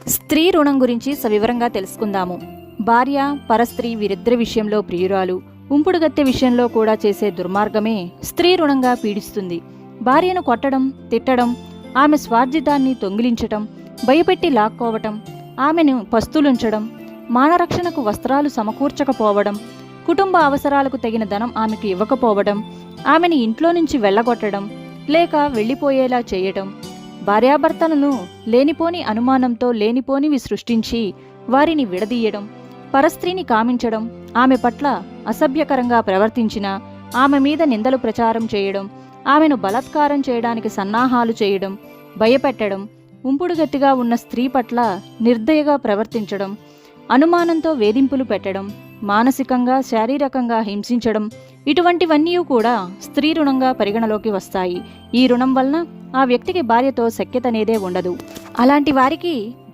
స్త్రీ రుణం గురించి సవివరంగా తెలుసుకుందాము. భార్య, పరస్త్రీ వీరిద్దరి విషయంలో ప్రియురాలు, ఉంపుడుగత్తె విషయంలో కూడా చేసే దుర్మార్గమే స్త్రీ రుణంగా పీడిస్తుంది. భార్యను కొట్టడం, తిట్టడం, ఆమె స్వార్జితాన్ని దొంగిలించటం, భయపెట్టి లాక్కోవటం, ఆమెను పస్తులుంచడం, మానరక్షణకు వస్త్రాలు సమకూర్చకపోవడం, కుటుంబ అవసరాలకు తగిన ధనం ఆమెకు ఇవ్వకపోవడం, ఆమెను ఇంట్లో నుంచి వెళ్ళగొట్టడం లేక వెళ్ళిపోయేలా చేయటం, భార్యాభర్తలను లేనిపోని అనుమానంతో లేనిపోనివి సృష్టించి వారిని విడదీయడం, పరస్త్రీని కామించడం, ఆమె పట్ల అసభ్యకరంగా ప్రవర్తించిన ఆమె మీద నిందలు ప్రచారం చేయడం, ఆమెను బలాత్కారం చేయడానికి సన్నాహాలు చేయడం, భయపెట్టడం, ఉంపుడుగత్తిగా ఉన్న స్త్రీ పట్ల నిర్దయగా ప్రవర్తించడం, అనుమానంతో వేధింపులు పెట్టడం, మానసికంగా శారీరకంగా హింసించడం, ఇటువంటివన్నీ కూడా స్త్రీ రుణంగా పరిగణలోకి వస్తాయి. ఈ రుణం వలన ఆ వ్యక్తికి భార్యతో సఖ్యత అనేదే ఉండదు. అలాంటి వారికి